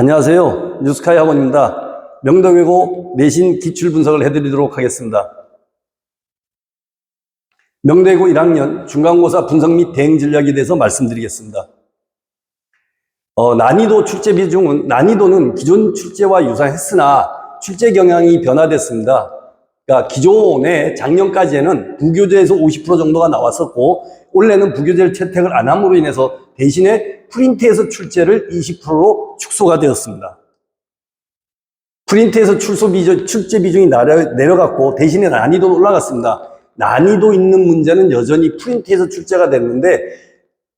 안녕하세요. 뉴스카이 학원입니다. 명도외고 내신 기출 분석을 해드리도록 하겠습니다. 명도외고 1학년 중간고사 분석 및 대응 전략에 대해서 말씀드리겠습니다. 난이도 출제 비중은 난이도는 기존 출제와 유사했으나 출제 경향이 변화됐습니다. 그러니까 기존에 작년까지에는 부교재에서 50% 정도가 나왔었고 올해는 부교재를 채택을 안 함으로 인해서 대신에 프린트에서 출제를 20%로 축소가 되었습니다. 프린트에서 출제 비중이 내려갔고 대신에 난이도는 올라갔습니다. 난이도 있는 문제는 여전히 프린트에서 출제가 됐는데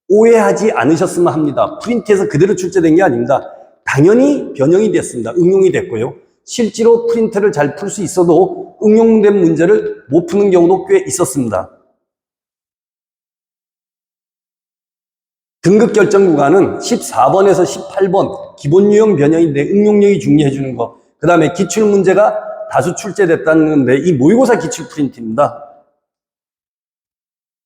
오해하지 않으셨으면 합니다. 프린트에서 그대로 출제된 게 아닙니다. 당연히 변형이 됐습니다. 응용이 됐고요. 실제로 프린트를 잘 풀 수 있어도 응용된 문제를 못 푸는 경우도 꽤 있었습니다. 등급 결정 구간은 14번에서 18번 기본 유형 변형인데 응용력이 중요해 주는 거. 그 다음에 기출 문제가 다수 출제됐다는 건데 이 모의고사 기출 프린트입니다.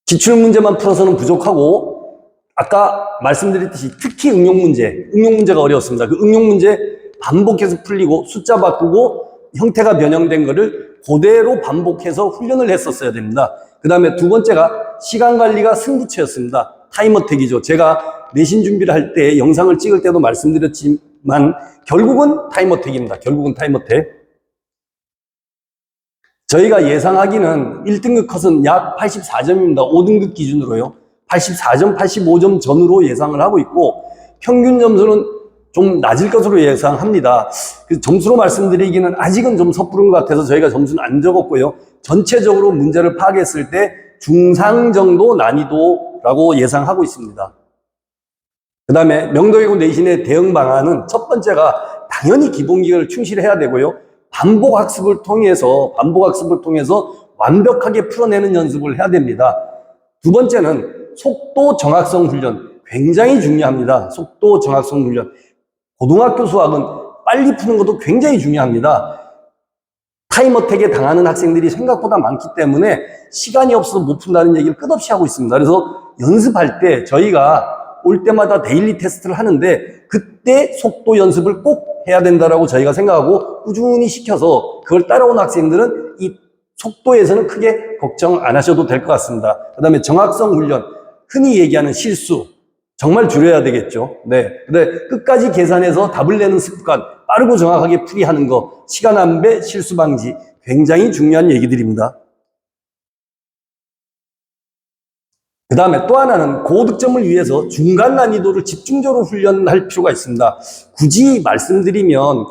기출 문제만 풀어서는 부족하고 아까 말씀드렸듯이 특히 응용 문제가 어려웠습니다. 그 응용 문제 반복해서 풀리고 숫자 바꾸고 형태가 변형된 거를 그대로 반복해서 훈련을 했었어야 됩니다. 그 다음에 두 번째가 시간 관리가 승부처였습니다. 타임어택이죠. 제가 내신 준비를 할 때 영상을 찍을 때도 말씀드렸지만 결국은 타임어택입니다. 결국은 타임어택. 저희가 예상하기는 1등급 컷은 약 84점입니다. 5등급 기준으로요. 84점, 85점 전후로 예상을 하고 있고 평균 점수는 좀 낮을 것으로 예상합니다. 그 점수로 말씀드리기는 아직은 좀 섣부른 것 같아서 저희가 점수는 안 적었고요. 전체적으로 문제를 파악했을 때 중상 정도 난이도라고 예상하고 있습니다. 그 다음에 명도외고 내신의 대응 방안은 첫 번째가 당연히 기본기를 충실해야 되고요. 반복 학습을 통해서 완벽하게 풀어내는 연습을 해야 됩니다. 두 번째는 속도 정확성 훈련. 굉장히 중요합니다. 속도 정확성 훈련. 고등학교 수학은 빨리 푸는 것도 굉장히 중요합니다. 타임어택에 당하는 학생들이 생각보다 많기 때문에 시간이 없어서 못 푼다는 얘기를 끝없이 하고 있습니다. 그래서 연습할 때 저희가 올 때마다 데일리 테스트를 하는데 그때 속도 연습을 꼭 해야 된다라고 저희가 생각하고 꾸준히 시켜서 그걸 따라온 학생들은 이 속도에서는 크게 걱정 안 하셔도 될 것 같습니다. 그 다음에 정확성 훈련, 흔히 얘기하는 실수 정말 줄여야 되겠죠. 네. 근데 끝까지 계산해서 답을 내는 습관, 빠르고 정확하게 풀이하는 거, 시간 안배, 실수 방지 굉장히 중요한 얘기들입니다. 그 다음에 또 하나는 고득점을 위해서 중간 난이도를 집중적으로 훈련할 필요가 있습니다. 굳이 말씀드리면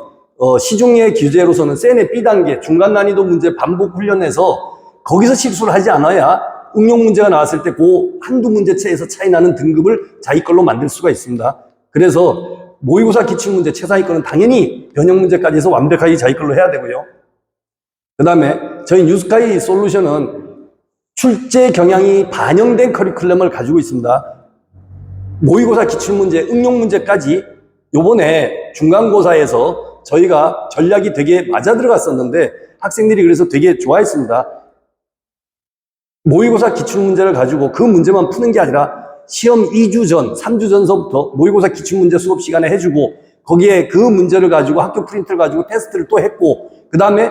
시중의 규제로서는 세네 B단계 중간 난이도 문제 반복 훈련해서 거기서 실수를 하지 않아야 응용 문제가 나왔을 때 그 한두 문제체에서 차이 나는 등급을 자기 걸로 만들 수가 있습니다. 그래서 모의고사 기출문제 최상위권은 당연히 변형 문제까지 해서 완벽하게 자기 걸로 해야 되고요. 그 다음에 저희 뉴스카이 솔루션은 출제 경향이 반영된 커리큘럼을 가지고 있습니다. 모의고사 기출문제, 응용 문제까지 요번에 중간고사에서 저희가 전략이 되게 맞아 들어갔었는데 학생들이 그래서 되게 좋아했습니다. 모의고사 기출문제를 가지고 그 문제만 푸는 게 아니라 시험 2주 전, 3주 전서부터 모의고사 기출문제 수업 시간에 해주고 거기에 그 문제를 가지고 학교 프린트를 가지고 테스트를 또 했고 그 다음에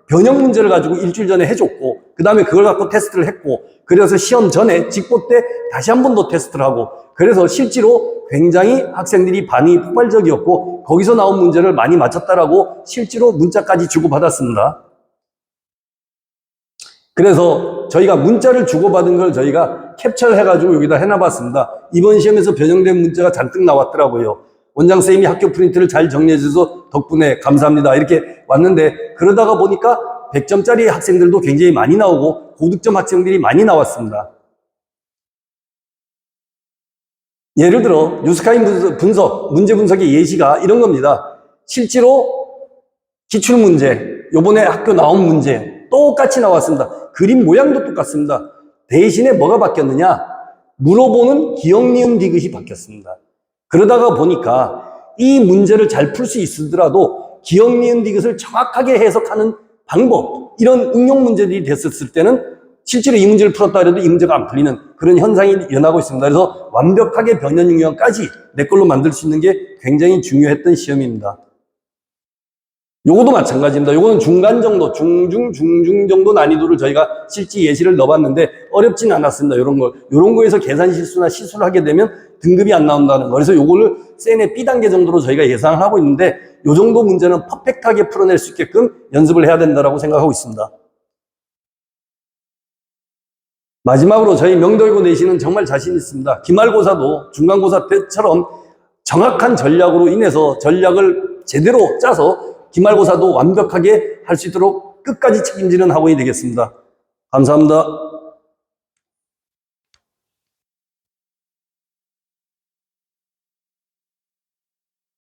변형 문제를 가지고 일주일 전에 해줬고 그 다음에 그걸 갖고 테스트를 했고 그래서 시험 전에 직보 때 다시 한 번 더 테스트를 하고 그래서 실제로 굉장히 학생들이 반응이 폭발적이었고 거기서 나온 문제를 많이 맞췄다라고 실제로 문자까지 주고받았습니다. 그래서 저희가 문자를 주고받은 걸 저희가 캡처를 해가지고 여기다 해놔봤습니다. 이번 시험에서 변형된 문자가 잔뜩 나왔더라고요. 원장쌤이 학교 프린트를 잘 정리해줘서 덕분에 감사합니다. 이렇게 왔는데 그러다가 보니까 100점짜리 학생들도 굉장히 많이 나오고 고득점 학생들이 많이 나왔습니다. 예를 들어 뉴스카이 분석, 문제 분석의 예시가 이런 겁니다. 실제로 기출문제, 요번에 학교 나온 문제 똑같이 나왔습니다. 그림 모양도 똑같습니다. 대신에 뭐가 바뀌었느냐? 물어보는 기억, 니은, 디귿이 바뀌었습니다. 그러다가 보니까 이 문제를 잘 풀 수 있으더라도 기억, 니은, 디귿을 정확하게 해석하는 방법, 이런 응용 문제들이 됐었을 때는 실제로 이 문제를 풀었다 해도 이 문제가 안 풀리는 그런 현상이 일어나고 있습니다. 그래서 완벽하게 변형 유형까지 내 걸로 만들 수 있는 게 굉장히 중요했던 시험입니다. 요것도 마찬가지입니다. 요거는 중간 정도, 중중 정도 난이도를 저희가 실제 예시를 넣어봤는데 어렵진 않았습니다. 요런 거에서 계산 실수나 시술을 하게 되면 등급이 안 나온다는 거. 그래서 요거를 센의 B단계 정도로 저희가 예상을 하고 있는데 요 정도 문제는 퍼펙트하게 풀어낼 수 있게끔 연습을 해야 된다고 생각하고 있습니다. 마지막으로 저희 명도이고 내신은 정말 자신 있습니다. 기말고사도 중간고사 때처럼 정확한 전략으로 인해서 전략을 제대로 짜서 기말고사도 완벽하게 할 수 있도록 끝까지 책임지는 학원이 되겠습니다. 감사합니다.